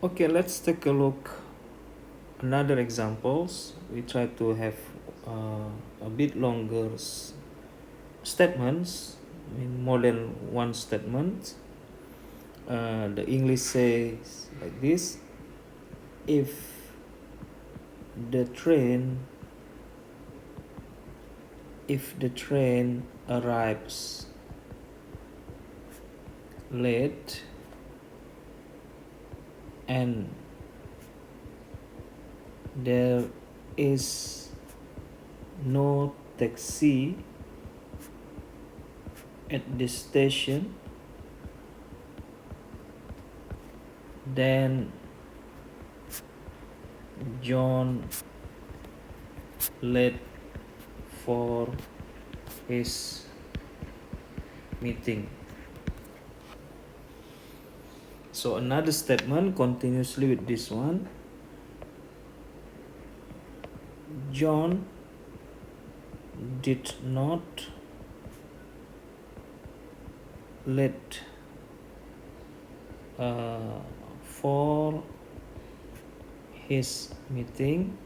Okay, let's take a look another examples. We try to have a bit longer statements, I mean more than one statement. The English says like this: if the train if the train arrives late and there is no taxi at the station, then John late for his meeting. So another statement continuously with this one: John did not late for his meeting,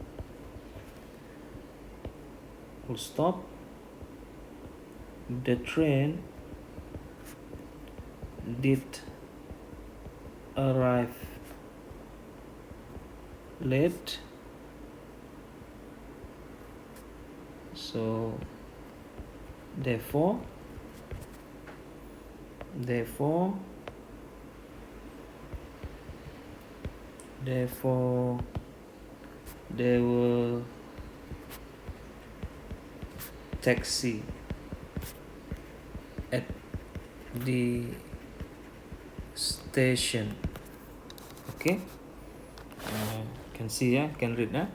full stop. The train did arrive late, so therefore there were taxi at the station. Okay, can see, yeah, can read, yeah.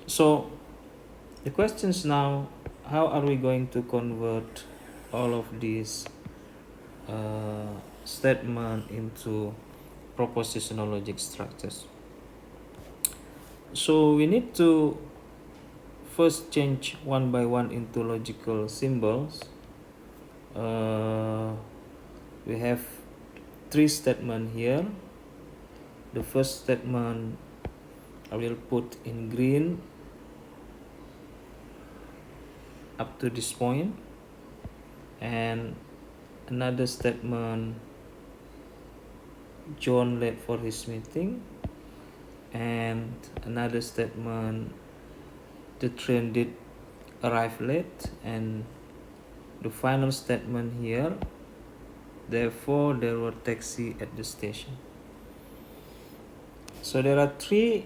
So the questions now: how are we going to convert all of these statement into propositional logic structures? So we need to first change one by one into logical symbols. We have three statements here. The first statement I will put in green up to this point, and another statement, John late for his meeting, and another statement, the train did arrive late, and the final statement here, therefore there were taxi at the station. So there are three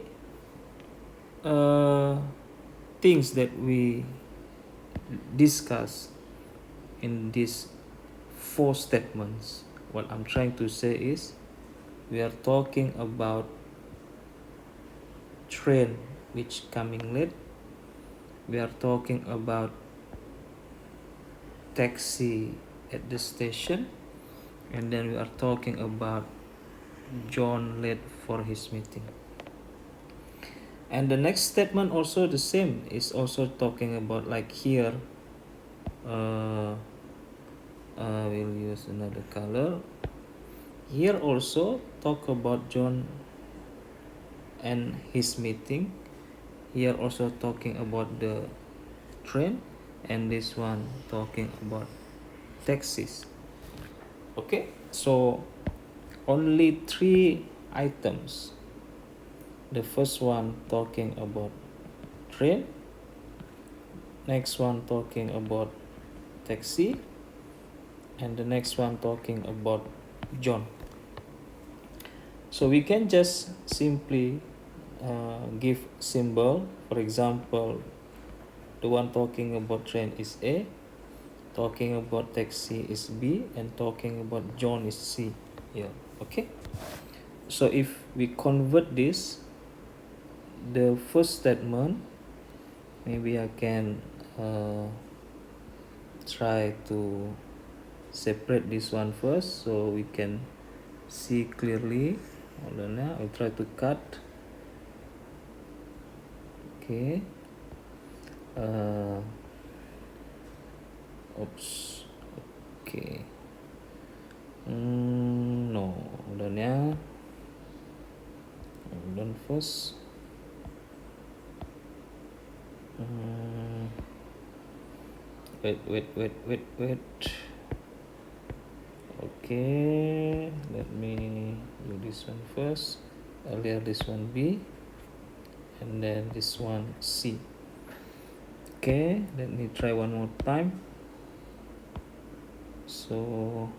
things that we discuss in these four statements. What I'm trying to say is, we are talking about train which coming late, we are talking about taxi at the station, and then we are talking about John late for his meeting. And the next statement also the same, is also talking about, like here, I will use another color. Here also talk about John and his meeting. Here also talking about the train, and this one talking about taxis. Okay, so only three items. The first one talking about train, next one talking about taxi, and the next one talking about John. So we can just simply give symbol. For example, the one talking about train is A, talking about taxi is B, and talking about John is C here. Okay, so if we convert this, the first statement, maybe I can try to separate this one first so we can see clearly. Hold on, now I'll try to cut. Okay, oops, okay, no, hold on, yeah. hold on first. Wait. Okay, let me do this one first. Earlier this one B, and then this one C. Okay, let me try one more time. So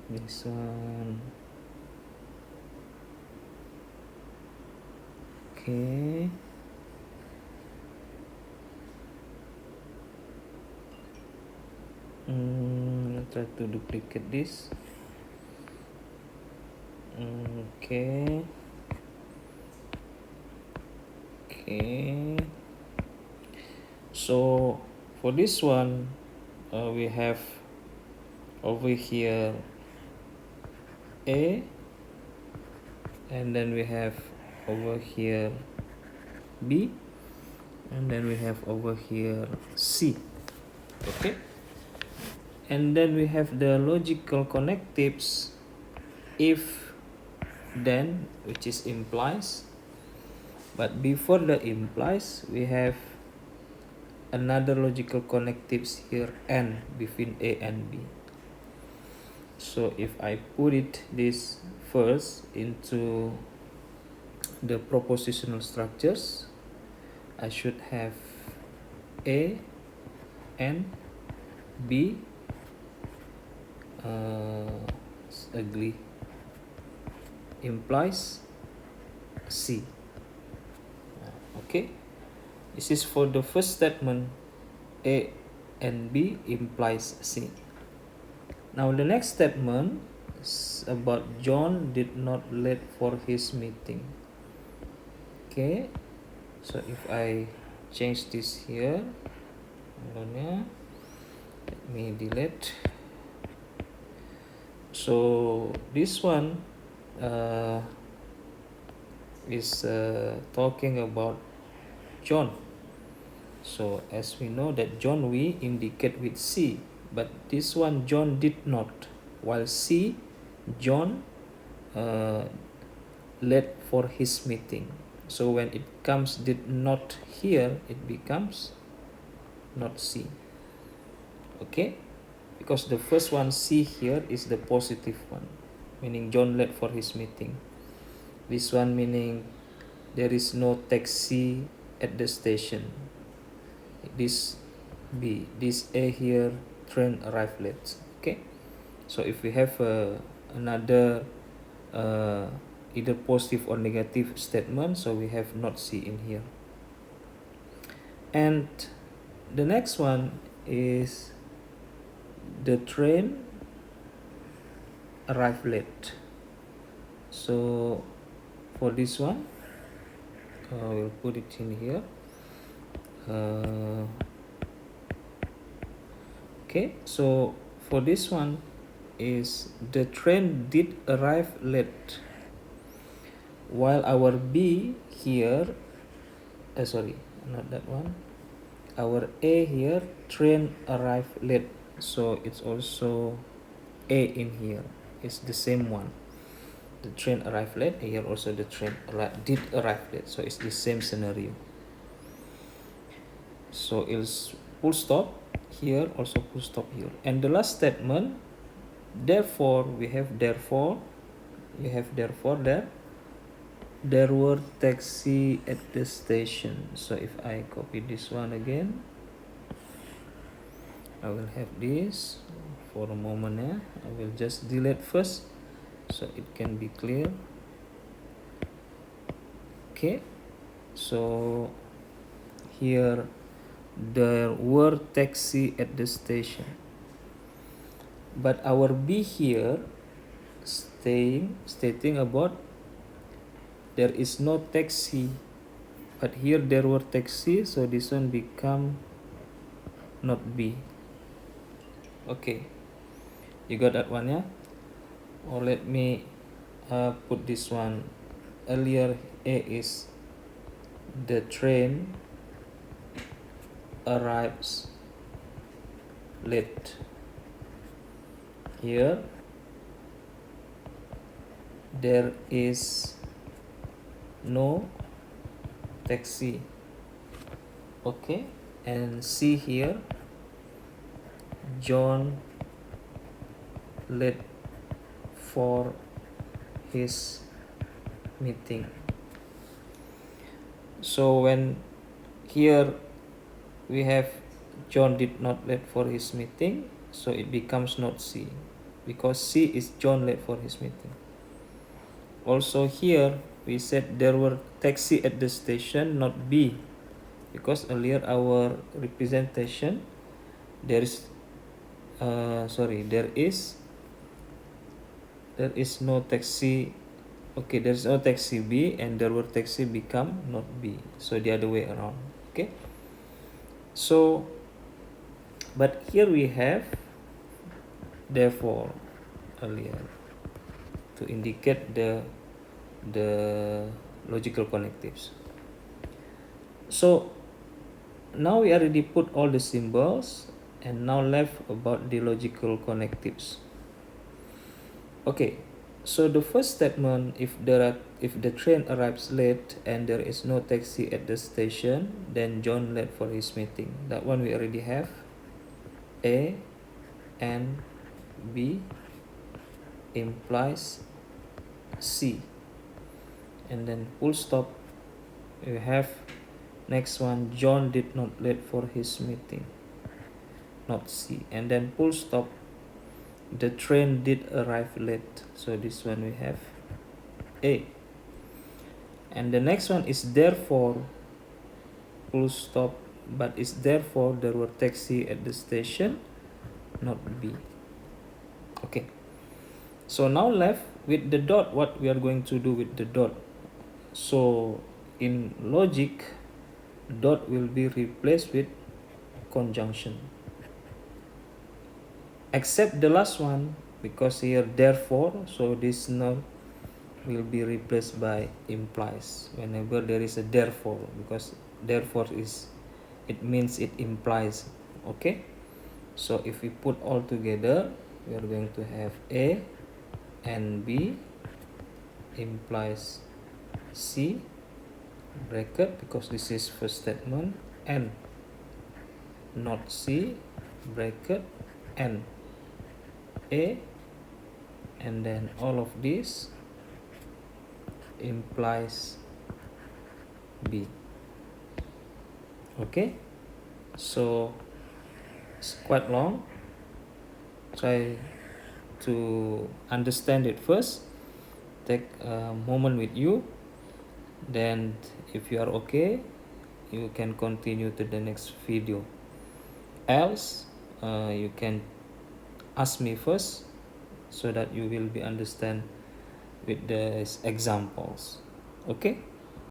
this one, okay. I'll try to duplicate this. Okay. So for this one, we have over here A, and then we have over here B, and then we have over here C. Okay, and then we have the logical connectives if then, which is implies, but before the implies we have another logical connectives here and between A and B. So if I put this first into the propositional structures, I should have A and B, it's ugly, implies C. Okay, this is for the first statement, A and B implies C. Now the next statement is about John did not late for his meeting. Okay, so if I change this here, let me delete. So this one is talking about John. So as we know that John we indicate with C, but this one John did not, while C, John late for his meeting. So when it comes did not here, it becomes not C. Okay, because the first one C here is the positive one, meaning John late for his meeting. This one meaning there is no taxi at the station. This B, this A here, train arrived late. Okay, so if we have another either positive or negative statement, so we have not C in here. And the next one is the train arrived late. So for this one, we'll put it in here. Okay, so for this one is the train did arrive late, while our B here, sorry, not that one, our A here, train arrived late, so it's also A in here, it's the same one. The train arrived late, here also the train did arrive late, so it's the same scenario. So it's full stop here, also full stop here. And the last statement, therefore, we have therefore, that there were taxi at the station. So if I copy this one again, I will have this for a moment. I will just delete first so it can be clear. Okay, so here there were taxi at the station, but our B here stating about there is no taxi, but here there were taxi, so this one become not B. Okay, you got that one, yeah? Or let me put this one earlier. A is the train arrives late. Here there is no taxi. Okay, and see here, John late for his meeting. So when here we have John did not late for his meeting, so it becomes not C, because C is John late for his meeting. Also here we said there were taxi at the station, not B, because earlier our representation there is there is no taxi. Okay, there's no taxi B, and there were taxi become not B, so the other way around. Okay, so but here we have therefore earlier to indicate the logical connectives. So now we already put all the symbols, and now left about the logical connectives. Okay, so the first statement, if the train arrives late and there is no taxi at the station, then John late for his meeting. That one we already have. A and B implies C, and then full stop. We have next one, John did not late for his meeting, not C, and then full stop, the train did arrive late, so this one we have A. And the next one is therefore, full stop, but is therefore there were taxi at the station, not B. Okay, so now left with the dot, what we are going to do with the dot. So in logic, dot will be replaced with conjunction, except the last one, because here therefore, so this null will be replaced by implies whenever there is a therefore, because therefore is, it means it implies. Okay, so if we put all together, we are going to have A and B implies C bracket, because this is first statement, and not C bracket, and A, and then all of this implies B. Okay, so it's quite long. Try to understand it first, take a moment with you, then if you are okay, you can continue to the next video. Else you can ask me first, so that you will be understand with the examples. Okay.